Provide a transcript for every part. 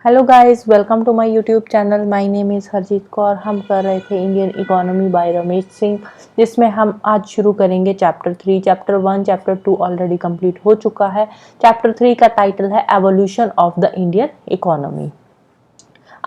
Hello guys, welcome to my YouTube channel. My name is Harjeet Kaur. हम कर रहे थे Indian economy by Ramesh Singh, जिसमें हम आज शुरू करेंगे chapter 3। Chapter 1 chapter 2 already complete हो चुका है। चैप्टर 3 का टाइटल है evolution of the Indian economy.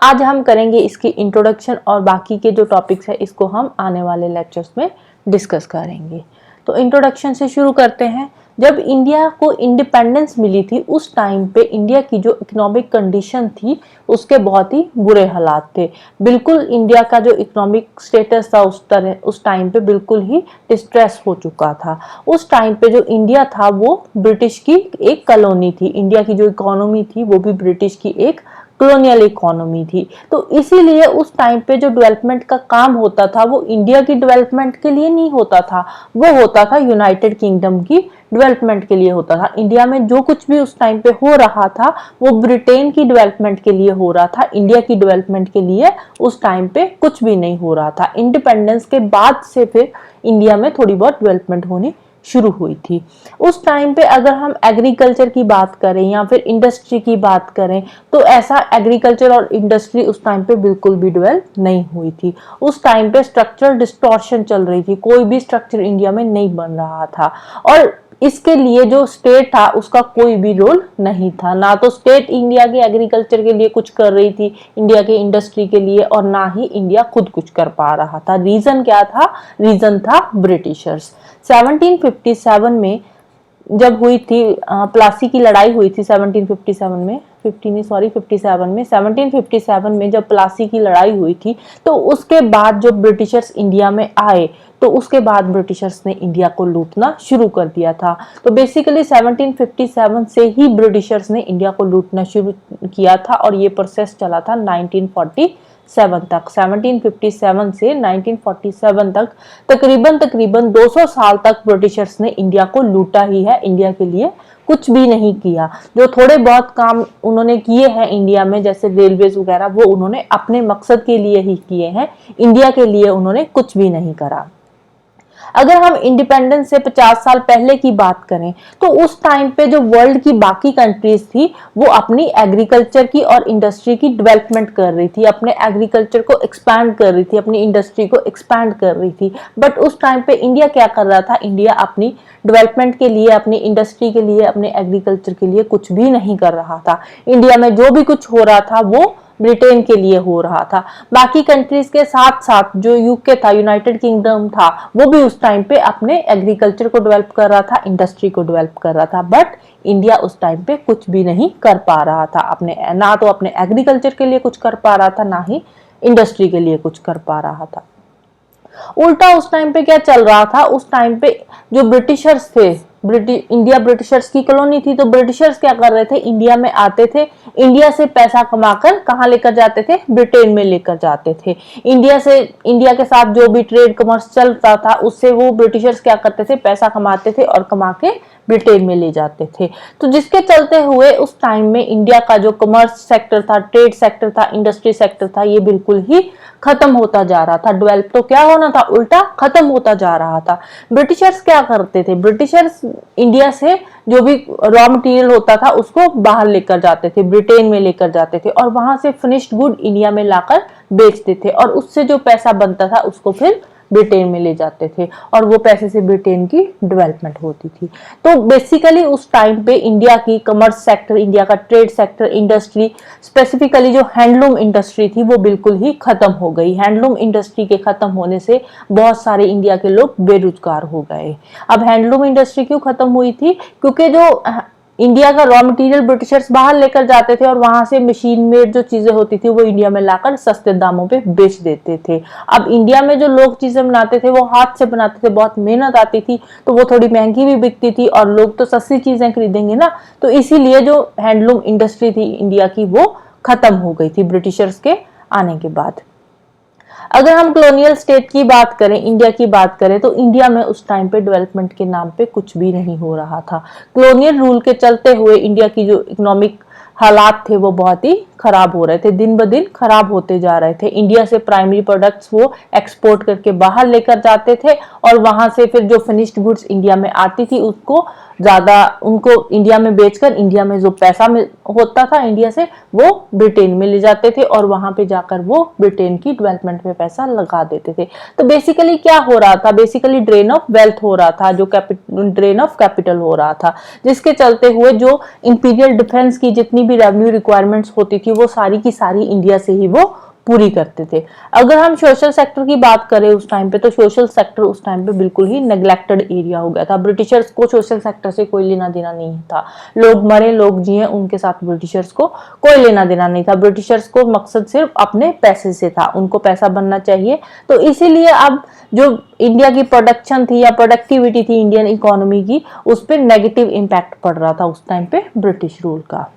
आज हम करेंगे इसकी इंट्रोडक्शन और बाकी के जो टॉपिक्स है इसको हम आने वाले लेक्चर्स में डिस्कस करेंगे। तो इंट्रोडक्शन से शुरू करते हैं। जब इंडिया को इंडिपेंडेंस मिली थी उस टाइम पे इंडिया की जो इकोनॉमिक कंडीशन थी उसके बहुत ही बुरे हालात थे। बिल्कुल इंडिया का जो इकोनॉमिक स्टेटस था उस टाइम पे बिल्कुल ही डिस्ट्रेस हो चुका था। उस टाइम पे जो इंडिया था वो ब्रिटिश की एक कॉलोनी थी। इंडिया की जो इकोनॉमी थी वो भी ब्रिटिश की एक कॉलोनियल इकोनॉमी थी। तो इसीलिए उस टाइम पे जो डेवलपमेंट का काम होता था वो इंडिया की डेवलपमेंट के लिए नहीं होता था, वो होता था यूनाइटेड किंगडम की डेवलपमेंट के लिए होता था। इंडिया में जो कुछ भी उस टाइम पे हो रहा था वो ब्रिटेन की डेवलपमेंट के लिए हो रहा था। इंडिया की डेवलपमेंट के लिए उस टाइम पे कुछ भी नहीं हो रहा था। इंडिपेंडेंस के बाद से फिर इंडिया में थोड़ी बहुत डेवलपमेंट होनी शुरू हुई थी। उस टाइम पे अगर हम एग्रीकल्चर की बात करें या फिर इंडस्ट्री की बात करें तो ऐसा एग्रीकल्चर और इंडस्ट्री उस टाइम पे बिल्कुल भी डेवलप नहीं हुई थी। उस टाइम पे स्ट्रक्चरल डिस्टॉर्शन चल रही थी, कोई भी स्ट्रक्चर इंडिया में नहीं बन रहा था और इसके लिए जो स्टेट था उसका कोई भी रोल नहीं था। ना तो स्टेट इंडिया के एग्रीकल्चर के लिए कुछ कर रही थी, इंडिया के इंडस्ट्री के लिए, और ना ही इंडिया खुद कुछ कर पा रहा था। रीजन क्या था? रीजन था ब्रिटिशर्स। 1757 में जब हुई थी प्लासी की लड़ाई हुई थी 1757 में 1757 में जब प्लासी की लड़ाई हुई थी तो उसके बाद जो ब्रिटिशर्स इंडिया में आए तो उसके बाद ब्रिटिशर्स ने इंडिया को लूटना शुरू कर दिया था। तो बेसिकली 1757 से ही ब्रिटिशर्स ने इंडिया को लूटना शुरू किया था और ये प्रोसेस चला था 1947 तक। 1757 से 1947 तक तकरीबन 200 साल तक ब्रिटिशर्स ने इंडिया को लूटा ही है, इंडिया के लिए कुछ भी नहीं किया। जो थोड़े बहुत काम उन्होंने किए हैं इंडिया में जैसे रेलवेज वगैरह वो उन्होंने अपने मकसद के लिए ही किए हैं, इंडिया के लिए उन्होंने कुछ भी नहीं करा। अगर हम इंडिपेंडेंस से 50 साल पहले की बात करें तो उस टाइम पे जो वर्ल्ड की बाकी कंट्रीज थी वो अपनी एग्रीकल्चर की और इंडस्ट्री की डेवलपमेंट कर रही थी, अपने एग्रीकल्चर को एक्सपैंड कर रही थी, अपनी इंडस्ट्री को एक्सपैंड कर रही थी। बट उस टाइम पे इंडिया क्या कर रहा था? इंडिया अपनी डेवलपमेंट के लिए, अपनी इंडस्ट्री के लिए, अपने एग्रीकल्चर के लिए कुछ भी नहीं कर रहा था। इंडिया में जो भी कुछ हो रहा था वो ब्रिटेन के लिए हो रहा था। बाकी कंट्रीज के साथ साथ जो यूके था, यूनाइटेड किंगडम था, वो भी उस टाइम पे अपने एग्रीकल्चर को डेवलप कर रहा था, इंडस्ट्री को डेवलप कर रहा था। बट इंडिया उस टाइम पे कुछ भी नहीं कर पा रहा था, अपने ना तो अपने एग्रीकल्चर के लिए कुछ कर पा रहा था, ना ही इंडस्ट्री के लिए कुछ कर पा रहा था। उल्टा उस टाइम पे क्या चल रहा था? उस टाइम पे जो ब्रिटिशर्स थे, इंडिया ब्रिटिशर्स की कॉलोनी थी, तो ब्रिटिशर्स क्या कर रहे थे? इंडिया में आते थे, इंडिया से पैसा कमाकर कहाँ लेकर जाते थे? ब्रिटेन में लेकर जाते थे। इंडिया के साथ जो भी ट्रेड कॉमर्स चलता था उससे वो ब्रिटिशर्स क्या करते थे? पैसा कमाते थे और कमा के ब्रिटेन में ले जाते थे। तो जिसके चलते हुए उस टाइम में इंडिया का जो कॉमर्स सेक्टर था, ट्रेड सेक्टर था, इंडस्ट्री सेक्टर था, ये बिल्कुल ही खत्म होता जा रहा था। डेवलप तो क्या होना था? उल्टा खत्म होता जा रहा था। ब्रिटिशर्स क्या करते थे? ब्रिटिशर्स इंडिया से जो भी रॉ मटेरियल होता था उसको बाहर लेकर जाते थे, ब्रिटेन में लेकर जाते थे और वहां से फिनिश्ड गुड इंडिया में लाकर बेचते थे और उससे जो पैसा बनता था उसको फिर ब्रिटेन में ले जाते थे और वो पैसे से ब्रिटेन की डेवलपमेंट होती थी। तो बेसिकली उस टाइम पे इंडिया की कॉमर्स सेक्टर, इंडिया का ट्रेड सेक्टर, इंडस्ट्री, स्पेसिफिकली जो हैंडलूम इंडस्ट्री थी वो बिल्कुल ही खत्म हो गई। हैंडलूम इंडस्ट्री के खत्म होने से बहुत सारे इंडिया के लोग बेरोजगार हो गए। अब हैंडलूम इंडस्ट्री क्यों खत्म हुई थी? क्योंकि जो इंडिया का रॉ मटेरियल ब्रिटिशर्स बाहर लेकर जाते थे और वहां से मशीन मेड जो चीजें होती थी वो इंडिया में लाकर सस्ते दामों पे बेच देते थे। अब इंडिया में जो लोग चीजें बनाते थे वो हाथ से बनाते थे, बहुत मेहनत आती थी, तो वो थोड़ी महंगी भी बिकती थी और लोग तो सस्ती चीजें खरीदेंगे ना, तो इसीलिए जो हैंडलूम इंडस्ट्री थी इंडिया की वो खत्म हो गई थी ब्रिटिशर्स के आने के बाद। अगर हम कॉलोनियल स्टेट की बात करें, इंडिया की बात करें, तो इंडिया में उस टाइम पे डेवलपमेंट के नाम पे कुछ भी नहीं हो रहा था। कॉलोनियल रूल के चलते हुए इंडिया की जो इकोनॉमिक हालात थे वो बहुत ही खराब हो रहे थे, दिन ब दिन खराब होते जा रहे थे। इंडिया से प्राइमरी प्रोडक्ट्स वो एक्सपोर्ट करके बाहर लेकर जाते थे और वहां से फिर जो फिनिश्ड गुड्स इंडिया में आती थी उसको ज्यादा उनको इंडिया में बेचकर इंडिया में जो पैसा होता था इंडिया से वो ब्रिटेन में ले जाते थे और वहां पे जाकर वो ब्रिटेन की डेवलपमेंट में पैसा लगा देते थे। तो बेसिकली क्या हो रहा था, बेसिकली ड्रेन ऑफ वेल्थ हो रहा था, जो ड्रेन ऑफ कैपिटल हो रहा था, जिसके चलते हुए जो इंपीरियल डिफेंस की जितनी भी रेवेन्यू रिक्वायरमेंट्स होती थी वो सारी की सारी इंडिया से ही वो पूरी करते थे। अगर हम सोशल सेक्टर की बात करें उस टाइम पे, तो सोशल सेक्टर उस टाइम पे बिल्कुल ही नेग्लेक्टेड एरिया हो गया था। ब्रिटिशर्स को सोशल सेक्टर से कोई लेना देना नहीं था। लोग मरे लोग जिए उनके साथ ब्रिटिशर्स को कोई लेना देना नहीं था। ब्रिटिशर्स को मकसद सिर्फ अपने पैसे से था, उनको पैसा बनना चाहिए। तो इसीलिए अब जो इंडिया की प्रोडक्शन थी या प्रोडक्टिविटी थी इंडियन इकोनॉमी की, उस पर नेगेटिव इम्पैक्ट पड़ रहा था उस टाइम पे ब्रिटिश रूल का।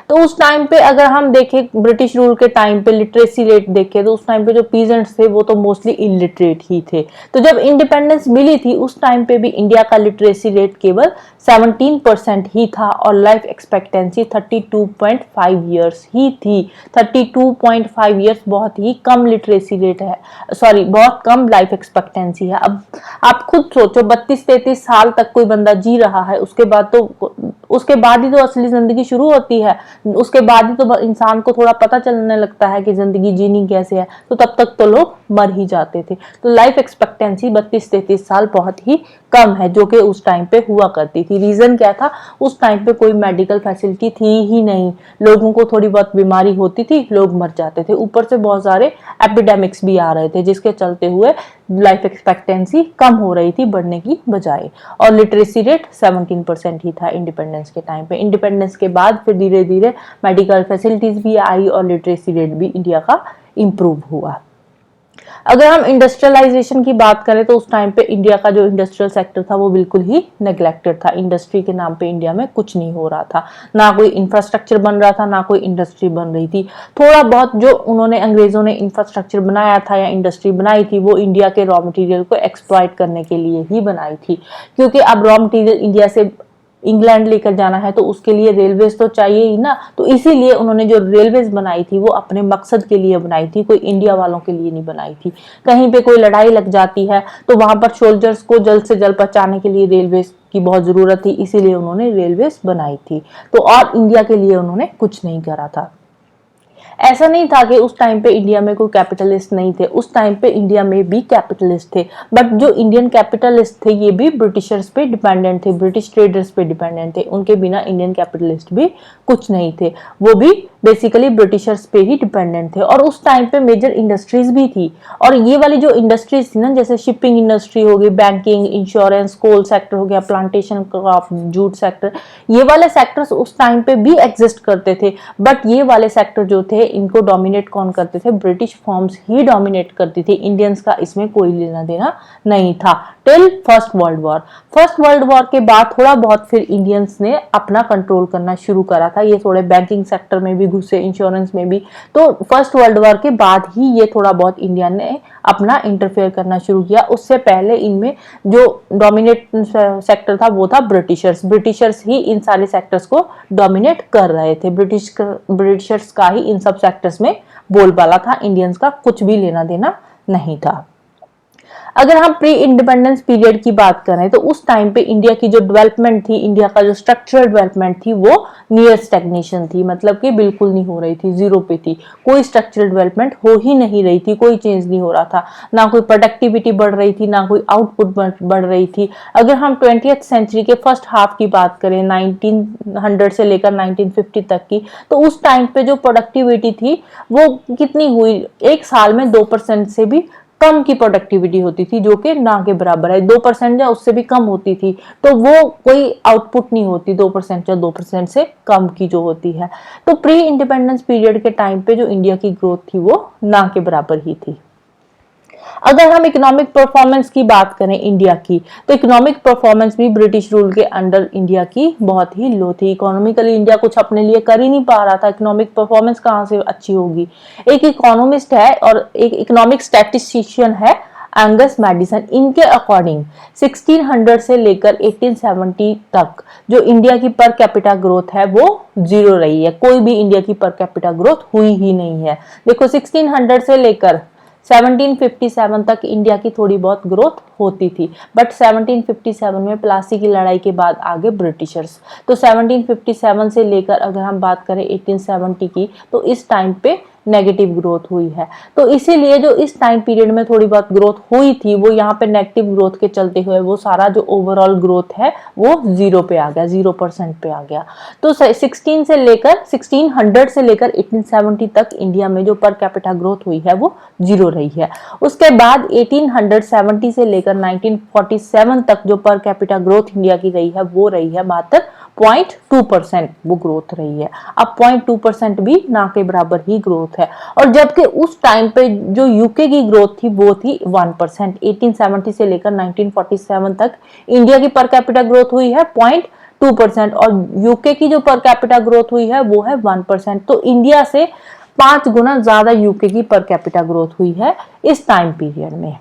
तो उस टाइम पे अगर हम देखें ब्रिटिश रूल के टाइम पे लिटरेसी रेट देखें तो उस टाइम पे जो पीजेंट्स थे वो तो मोस्टली इलिटरेट ही थे। तो जब इंडिपेंडेंस मिली थी उस टाइम पे भी इंडिया का लिटरेसी रेट केवल 17% ही था और लाइफ एक्सपेक्टेंसी 32.5 ईयर्स ही थी। 32.5 ईयर्स बहुत ही कम लिटरेसी रेट है, सॉरी बहुत कम लाइफ एक्सपेक्टेंसी है। अब आप खुद सोचो 32-33 साल तक कोई बंदा जी रहा है, उसके बाद ही तो असली जिंदगी शुरू होती है। उसके बाद ही तो इंसान को थोड़ा पता चलने लगता है कि जिंदगी जीनी कैसे है। तो तब तक तो लोग मर ही जाते थे। तो लाइफ एक्सपेक्टेंसी 32-33 साल बहुत ही कम है, जो कि उस टाइम पे हुआ करती थी। रीजन क्या था, उस टाइम पे कोई मेडिकल फैसिलिटी थी ही नहीं। लोगों को थोड़ी बहुत बीमारी होती थी, लोग मर जाते थे। ऊपर से बहुत सारे एपिडेमिक्स भी आ रहे थे, जिसके चलते हुए लाइफ एक्सपेक्टेंसी कम हो रही थी बढ़ने की बजाय। और लिटरेसी रेट 17% ही था इंडिपेंडेंस के टाइम पे। इंडिपेंडेंस के बाद फिर धीरे धीरे मेडिकल फैसिलिटीज भी आई और लिटरेसी रेट भी इंडिया का इंप्रूव हुआ। अगर हम इंडस्ट्रियलाइजेशन की बात करें तो उस टाइम पे इंडिया का जो इंडस्ट्रियल सेक्टर था वो बिल्कुल ही नेग्लेक्टेड था। इंडस्ट्री के नाम पे इंडिया में कुछ नहीं हो रहा था, ना कोई इंफ्रास्ट्रक्चर बन रहा था, ना कोई इंडस्ट्री बन रही थी। थोड़ा बहुत जो उन्होंने अंग्रेजों ने इंफ्रास्ट्रक्चर बनाया था या इंडस्ट्री बनाई थी वो इंडिया के रॉ मटेरियल को एक्सप्लॉइट करने के लिए ही बनाई थी, क्योंकि अब रॉ मटेरियल इंडिया से इंग्लैंड लेकर जाना है तो उसके लिए रेलवेज तो चाहिए ही ना। तो इसीलिए उन्होंने जो रेलवेज बनाई थी वो अपने मकसद के लिए बनाई थी, कोई इंडिया वालों के लिए नहीं बनाई थी। कहीं पे कोई लड़ाई लग जाती है तो वहां पर सोल्जर्स को जल्द से जल्द पहुंचाने के लिए रेलवेज की बहुत जरूरत थी, इसीलिए उन्होंने रेलवेज बनाई थी। तो और इंडिया के लिए उन्होंने कुछ नहीं करा था। ऐसा नहीं था कि उस टाइम पे इंडिया में कोई कैपिटलिस्ट नहीं थे, उस टाइम पे इंडिया में भी कैपिटलिस्ट थे। बट जो इंडियन कैपिटलिस्ट थे ये भी ब्रिटिशर्स पे डिपेंडेंट थे, ब्रिटिश ट्रेडर्स पे डिपेंडेंट थे। उनके बिना इंडियन कैपिटलिस्ट भी कुछ नहीं थे, वो भी बेसिकली ब्रिटिशर्स पे ही डिपेंडेंट थे। और उस टाइम पे मेजर इंडस्ट्रीज भी थी, और ये वाली जो इंडस्ट्रीज थी ना, जैसे शिपिंग इंडस्ट्री हो गई, बैंकिंग, इंश्योरेंस, कोल सेक्टर हो गया, प्लांटेशन क्रॉप, जूट सेक्टर, ये वाले सेक्टर्स उस टाइम पे भी एग्जिस्ट करते थे। बट ये वाले सेक्टर जो थे इनको डोमिनेट कौन करते थे, ब्रिटिश फर्म्स ही डोमिनेट करती थी। इंडियंस का इसमें कोई लेना देना नहीं था till first world war. First world war के बाद थोड़ा बहुत फिर इंडियंस ने अपना कंट्रोल करना शुरू करा था, ये थोड़े बैंकिंग सेक्टर में भी घुसे, इंश्योरेंस में भी। तो फर्स्ट वर्ल्ड वॉर के बाद ही ये थोड़ा बहुत इंडिया ने अपना इंटरफेयर करना शुरू किया। उससे पहले इनमें जो डोमिनेट सेक्टर था वो था ब्रिटिशर्स ही इन सारे सेक्टर्स को डोमिनेट कर रहे थे। ब्रिटिशर्स का ही इन सब सेक्टर्स में बोलबाला था, इंडियंस का कुछ भी लेना देना नहीं था। अगर हम प्री इंडिपेंडेंस पीरियड की बात करें तो उस टाइम पे इंडिया की जो डेवलपमेंट थी, इंडिया का जो स्ट्रक्चरल डेवलपमेंट थी वो नियर स्टैग्नेशन थी, मतलब कि बिल्कुल नहीं हो रही थी, जीरो पे थी। कोई स्ट्रक्चरल डेवलपमेंट हो ही नहीं रही थी, कोई चेंज नहीं हो रहा था, ना कोई प्रोडक्टिविटी बढ़ रही थी, ना कोई आउटपुट बढ़ रही थी। अगर हम 20th सेंचुरी के फर्स्ट हाफ की बात करें 1900 से लेकर 1950 तक की, तो उस टाइम पे जो प्रोडक्टिविटी थी वो कितनी हुई, एक साल में 2% से भी कम की प्रोडक्टिविटी होती थी, जो कि ना के बराबर है। 2% या उससे भी कम होती थी, तो वो कोई आउटपुट नहीं होती 2% या 2% से कम की जो होती है। तो प्री इंडिपेंडेंस पीरियड के टाइम पे जो इंडिया की ग्रोथ थी वो ना के बराबर ही थी। अगर हम इकोनॉमिक परफॉर्मेंस की बात करें इंडिया की, तो इकोनॉमिक परफॉर्मेंस भी ब्रिटिश रूल के अंडर इंडिया की बहुत ही लो थी। इकोनॉमिकली इंडिया कुछ अपने लिए कर ही नहीं पा रहा था, इकोनॉमिक परफॉर्मेंस कहां से अच्छी होगी। एक इकोनॉमिस्ट है और एक इकोनॉमिक स्टैटिस्टिशियन है एंगस मैडिसन, इनके अकॉर्डिंग 1600 से लेकर 1870 तक जो इंडिया की पर कैपिटा ग्रोथ है वो जीरो रही है। कोई भी इंडिया की पर कैपिटा ग्रोथ हुई ही नहीं है। देखो 1600 से लेकर 1757 तक इंडिया की थोड़ी बहुत ग्रोथ होती थी, बट 1757 में प्लासी की लड़ाई के बाद आ गए ब्रिटिशर्स। तो 1757 से लेकर अगर हम बात करें 1870 की, तो इस टाइम पे नेगेटिव ग्रोथ हुई है। तो इसीलिए जो इस टाइम पीरियड में थोड़ी बहुत ग्रोथ हुई थी, वो यहाँ पे नेगेटिव ग्रोथ के चलते हुए वो सारा जो ओवरऑल ग्रोथ है वो 0 पे आ गया, 0% पे आ गया। तो 16 से लेकर 1600 से लेकर 1870 तक इंडिया में जो पर कैपिटा ग्रोथ हुई है वो 0 रही है। उसके बाद 1870 से लेकर 1947 तक जो पर कैपिटा ग्रोथ इंडिया की रही है वो रही है मात्र 0.2% वो ग्रोथ रही है। अब 0.2% भी ना के बराबर ही ग्रोथ है। और जबकि उस टाइम पे जो यूके की ग्रोथ थी वो थी 1%। 1870 से लेकर 1947 तक इंडिया की पर कैपिटा ग्रोथ हुई है 0.2% और यूके की जो पर कैपिटा ग्रोथ हुई है वो है 1%। तो इंडिया से 5 गुना ज्यादा यूके की पर कैपिटा ग्रोथ हुई है इस टाइम पीरियड में।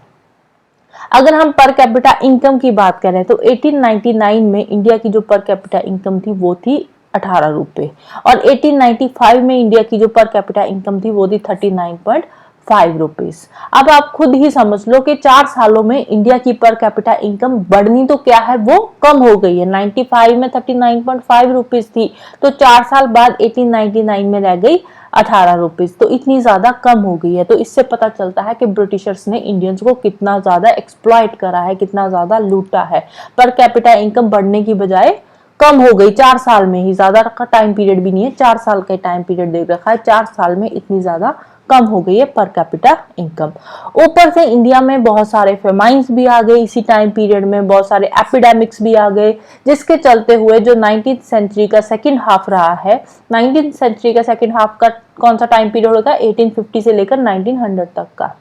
अगर हम पर कैपिटा इनकम की बात करें तो 1899 में इंडिया की जो पर कैपिटा इनकम थी वो थी 18 रुपए और 1895 में इंडिया की जो पर कैपिटा इनकम थी वो थी 39.5 रुपीस। अब आप खुद ही समझ लो कि 4 सालों में इंडिया की पर कैपिटा इनकम बढ़नी तो क्या है वो कम हो गई है। 95 में 39.5 रुपीस थी तो 4 साल बाद 1899 में रह गई 18 रुपीस। तो इतनी ज्यादा कम हो गई है। तो इससे पता चलता है कि ब्रिटिशर्स ने इंडियंस को कितना ज्यादा एक्सप्लॉइट करा है, कितना ज्यादा लूटा है। पर कैपिटा इनकम बढ़ने की बजाय कम हो गई 4 साल में ही। ज्यादा का टाइम पीरियड भी नहीं है, 4 साल का टाइम पीरियड दे रखा है। 4 साल में इतनी ज्यादा कम हो गई है पर कैपिटा इनकम। ऊपर से इंडिया में बहुत सारे फेमाइंस भी आ गए इसी टाइम पीरियड में, बहुत सारे एपिडेमिक्स भी आ गए, जिसके चलते हुए जो 19th सेंचुरी का सेकंड हाफ रहा है, 19th सेंचुरी का सेकंड हाफ का कौन सा टाइम पीरियड होगा, 1850 से लेकर 1900 तक का।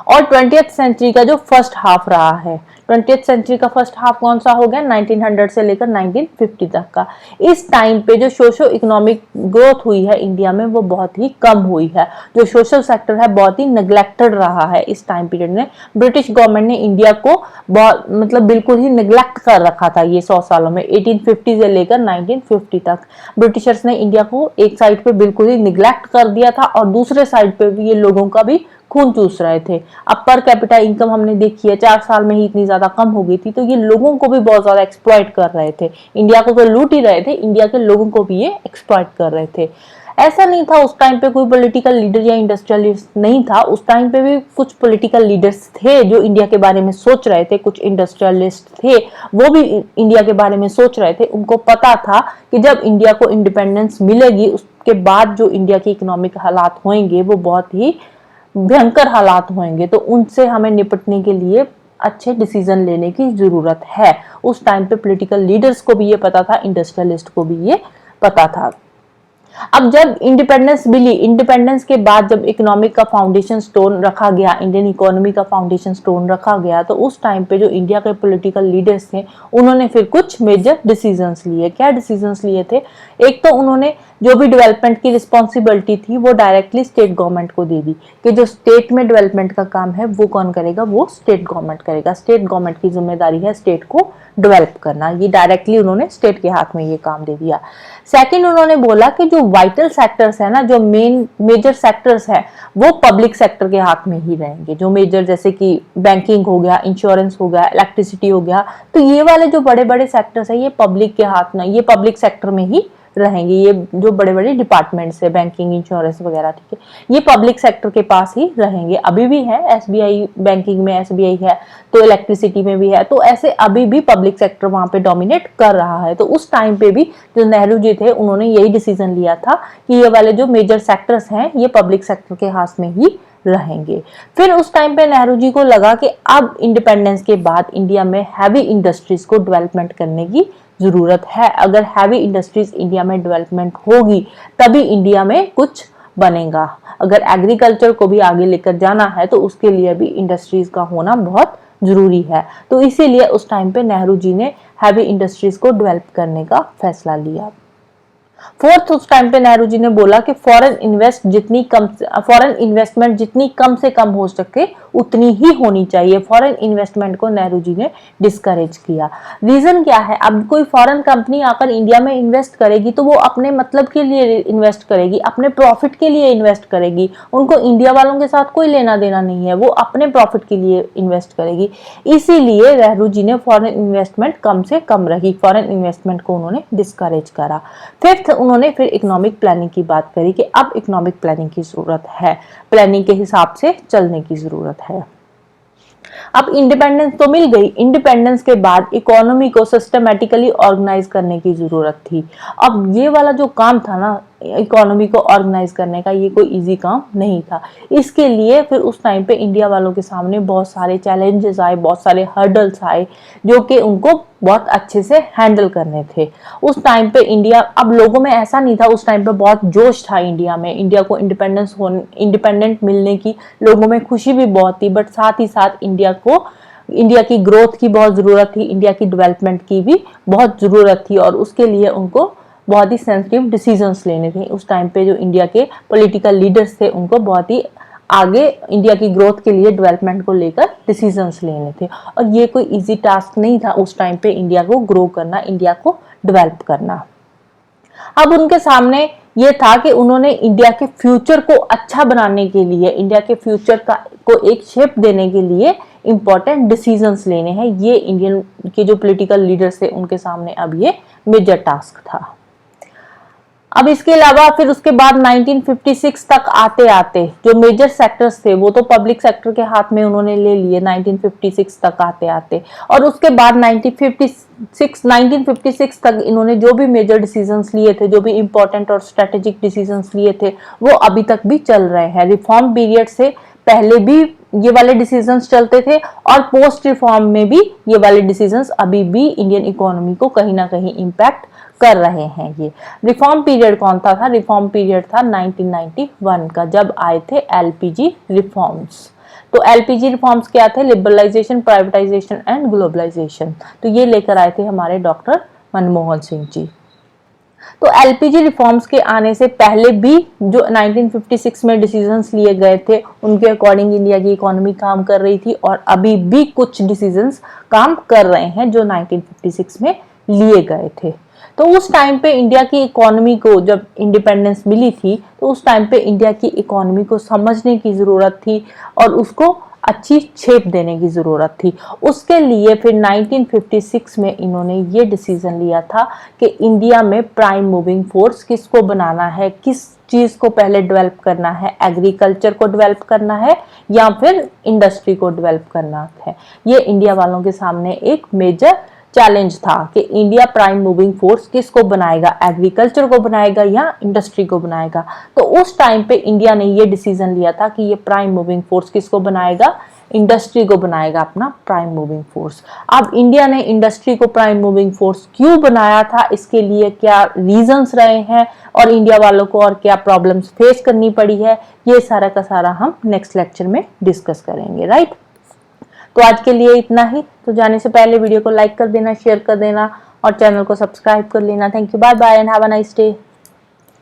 और 20th सेंचुरी का जो फर्स्ट हाफ रहा है, 20th सेंचुरी का फर्स्ट हाफ कौन सा हो गया, 1900 से लेकर 1950 तक का। इस टाइम पे जो सोशो इकोनॉमिक ग्रोथ हुई है इंडिया में वो बहुत ही कम हुई है। जो सोशल सेक्टर है बहुत ही नेग्लेक्टेड रहा है इस टाइम पीरियड में। ब्रिटिश गवर्नमेंट ने इंडिया को बहुत मतलब बिल्कुल ही नेग्लेक्ट कर रखा था ये 100 सालों में। 1850 से लेकर 1950 तक ब्रिटिशर्स ने इंडिया को एक साइड पे बिल्कुल ही निग्लेक्ट कर दिया था और दूसरे साइड पे भी ये लोगों का भी खून चूस रहे थे। अब पर कैपिटा इनकम हमने देखी है 4 साल में ही इतनी ज्यादा कम हो गई थी, तो ये लोगों को भी बहुत ज्यादा एक्सप्लॉइट कर रहे थे। इंडिया को तो लूट ही रहे थे, इंडिया के लोगों को भी ये एक्सप्लॉइट कर रहे थे। ऐसा नहीं था उस टाइम पे कोई पॉलिटिकल लीडर या इंडस्ट्रियलिस्ट नहीं था, उस टाइम पे भी कुछ पॉलिटिकल लीडर्स थे जो इंडिया के बारे में सोच रहे थे, कुछ इंडस्ट्रियलिस्ट थे वो भी इंडिया के बारे में सोच रहे थे। उनको पता था कि जब इंडिया को इंडिपेंडेंस मिलेगी उसके बाद जो इंडिया की इकोनॉमिक हालात होंगे वो बहुत ही भयंकर हालात होंगे, तो उनसे हमें निपटने के लिए अच्छे डिसीजन लेने की जरूरत है। उस टाइम पे पॉलिटिकल लीडर्स को भी ये पता था, इंडस्ट्रियलिस्ट को भी ये पता था। अब जब इंडिपेंडेंस मिली, इंडिपेंडेंस के बाद जब इकोनॉमिक का फाउंडेशन स्टोन रखा गया, इंडियन इकोनॉमी का फाउंडेशन स्टोन रखा गया, तो उस टाइम पे जो इंडिया के पॉलिटिकल लीडर्स थे उन्होंने फिर कुछ मेजर डिसीजंस लिए। क्या डिसीजंस लिए थे, एक तो उन्होंने जो भी डेवलपमेंट की रिस्पॉन्सिबिलिटी थी वो डायरेक्टली स्टेट गवर्नमेंट को दे दी कि जो स्टेट में डेवलपमेंट का काम है वो कौन करेगा, वो स्टेट गवर्नमेंट करेगा। स्टेट गवर्नमेंट की जिम्मेदारी है स्टेट को डेवलप करना, ये डायरेक्टली उन्होंने स्टेट के हाथ में ये काम दे दिया। सेकंड उन्होंने बोला कि जो वाइटल सेक्टर्स है ना, जो मेजर सेक्टर्स है वो पब्लिक सेक्टर के हाथ में ही रहेंगे। जो मेजर जैसे कि बैंकिंग हो गया, इंश्योरेंस हो गया, इलेक्ट्रिसिटी हो गया, तो ये वाले जो बड़े बड़े सेक्टर्स है ये पब्लिक के हाथ में, ये पब्लिक सेक्टर में ही रहेंगे। ये जो बड़े बड़े डिपार्टमेंट्स है, बैंकिंग, इंश्योरेंस वगैरह, ठीक है, ये पब्लिक सेक्टर के पास ही रहेंगे। अभी भी है, एसबीआई बैंकिंग में एसबीआई है, तो इलेक्ट्रिसिटी में भी है, तो ऐसे अभी भी पब्लिक सेक्टर वहां पे डोमिनेट कर रहा है। तो उस टाइम पे भी जो नेहरू जी थे उन्होंने यही डिसीजन लिया था कि ये वाले जो मेजर सेक्टर्स हैं ये पब्लिक सेक्टर के हाथ में ही रहेंगे। फिर उस टाइम पे नेहरू जी को लगा कि अब इंडिपेंडेंस के बाद इंडिया में हैवी इंडस्ट्रीज को डेवलपमेंट करने की जरूरत है। अगर हैवी इंडस्ट्रीज इंडिया में डेवलपमेंट होगी तभी इंडिया में कुछ बनेगा। अगर एग्रीकल्चर को भी आगे लेकर जाना है तो उसके लिए भी इंडस्ट्रीज का होना बहुत जरूरी है। तो इसीलिए उस टाइम पे नेहरू जी ने हैवी इंडस्ट्रीज को डेवलप करने का फैसला लिया। फोर्थ, उस टाइम पे नेहरू जी ने बोला कि फॉरेन इन्वेस्टमेंट जितनी कम से कम हो सके उतनी ही होनी चाहिए। फॉरेन इन्वेस्टमेंट को नेहरू जी ने डिस्करेज किया। रीजन क्या है, अब कोई फॉरेन कंपनी आकर इंडिया में इन्वेस्ट करेगी तो वो अपने मतलब के लिए इन्वेस्ट करेगी, अपने प्रॉफिट के लिए इन्वेस्ट करेगी, उनको इंडिया वालों के साथ कोई लेना देना नहीं है, वो अपने प्रॉफिट के लिए इन्वेस्ट करेगी। इसीलिए नेहरू जी ने फॉरेन इन्वेस्टमेंट कम से कम रही, फॉरेन इन्वेस्टमेंट को उन्होंने डिस्करेज करा। फिफ्थ, उन्होंने फिर इकोनॉमिक प्लानिंग की बात करी कि अब इकोनॉमिक प्लानिंग की जरूरत है, प्लानिंग के हिसाब से चलने की जरूरत है। अब इंडिपेंडेंस तो मिल गई, इंडिपेंडेंस के बाद इकोनॉमी को सिस्टमैटिकली ऑर्गेनाइज करने की जरूरत थी। अब ये वाला जो काम था ना इकोनॉमी को ऑर्गेनाइज करने का, ये कोई इजी काम नहीं था। इसके लिए फिर उस टाइम पे इंडिया वालों के सामने बहुत सारे चैलेंजेस आए, बहुत सारे हर्डल्स आए जो कि उनको बहुत अच्छे से हैंडल करने थे। उस टाइम पे इंडिया, अब लोगों में ऐसा नहीं था, उस टाइम पे बहुत जोश था इंडिया में, इंडिया को इंडिपेंडेंट मिलने की लोगों में खुशी भी बहुत थी, बट साथ ही साथ इंडिया की ग्रोथ की बहुत जरूरत थी, इंडिया की डेवलपमेंट की भी बहुत जरूरत थी, और उसके लिए उनको बहुत ही सेंसिटिव डिसीजंस लेने थे। उस टाइम पे जो इंडिया के पॉलिटिकल लीडर्स थे उनको बहुत ही आगे इंडिया की ग्रोथ के लिए, डेवलपमेंट को लेकर डिसीजंस लेने थे, और ये कोई इजी टास्क नहीं था उस टाइम पे इंडिया को ग्रो करना, इंडिया को डेवलप करना। अब उनके सामने ये था कि उन्होंने इंडिया के फ्यूचर को अच्छा बनाने के लिए, इंडिया के फ्यूचर को एक शेप देने के लिए इंपॉर्टेंट डिसीजंस लेने हैं। ये इंडियन के जो पॉलिटिकल लीडर्स थे उनके सामने अब ये मेजर टास्क था। अब इसके अलावा फिर उसके बाद 1956 तक आते आते जो मेजर सेक्टर्स थे वो तो पब्लिक सेक्टर के हाथ में उन्होंने ले लिए 1956 तक आते आते, और उसके बाद 1956 तक इन्होंने जो भी मेजर डिसीजंस लिए थे, जो भी इंपॉर्टेंट और स्ट्रेटेजिक डिसीजंस लिए थे, वो अभी तक भी चल रहे हैं। रिफॉर्म पीरियड से पहले भी ये वाले डिसीजंस चलते थे, और पोस्ट रिफॉर्म में भी ये वाले डिसीजंस अभी भी इंडियन इकोनॉमी को कहीं ना कहीं इम्पैक्ट कर रहे हैं। ये रिफॉर्म पीरियड कौन था रिफॉर्म पीरियड था 1991 का, जब आए थे एलपीजी रिफॉर्म्स। तो एलपीजी रिफॉर्म्स क्या थे? Liberalisation, privatisation and globalisation. तो ये लेकर आए थे हमारे डॉक्टर मनमोहन सिंह जी। तो एलपीजी रिफॉर्म्स के आने से पहले भी जो 1956 में डिसीजंस लिए गए थे उनके अकॉर्डिंग इंडिया की इकोनॉमी काम कर रही थी, और अभी भी कुछ डिसीजंस काम कर रहे हैं जो 1956 में लिए गए थे। तो उस टाइम पे इंडिया की इकोनॉमी को जब इंडिपेंडेंस मिली थी तो उस टाइम पे इंडिया की इकोनॉमी को समझने की जरूरत थी और उसको अच्छी शेप देने की जरूरत थी। उसके लिए फिर 1956 में इन्होंने ये डिसीजन लिया था कि इंडिया में प्राइम मूविंग फोर्स किसको बनाना है, किस चीज को पहले डेवलप करना है, एग्रीकल्चर को डेवलप करना है या फिर इंडस्ट्री को डेवलप करना है। ये इंडिया वालों के सामने एक मेजर चैलेंज था कि इंडिया प्राइम मूविंग फोर्स किसको बनाएगा, एग्रीकल्चर को बनाएगा या इंडस्ट्री को बनाएगा। तो उस टाइम पे इंडिया ने ये डिसीजन लिया था कि ये प्राइम मूविंग फोर्स किसको बनाएगा, इंडस्ट्री को बनाएगा अपना प्राइम मूविंग फोर्स। अब इंडिया ने इंडस्ट्री को प्राइम मूविंग फोर्स क्यों बनाया था, इसके लिए क्या रीजंस रहे हैं और इंडिया वालों को और क्या प्रॉब्लम्स फेस करनी पड़ी है, ये सारा का सारा हम नेक्स्ट लेक्चर में डिस्कस करेंगे। राइट, तो आज के लिए इतना ही। तो जाने से पहले वीडियो को लाइक कर देना, शेयर कर देना और चैनल को सब्सक्राइब कर लेना। Thank you, bye bye and have a nice day.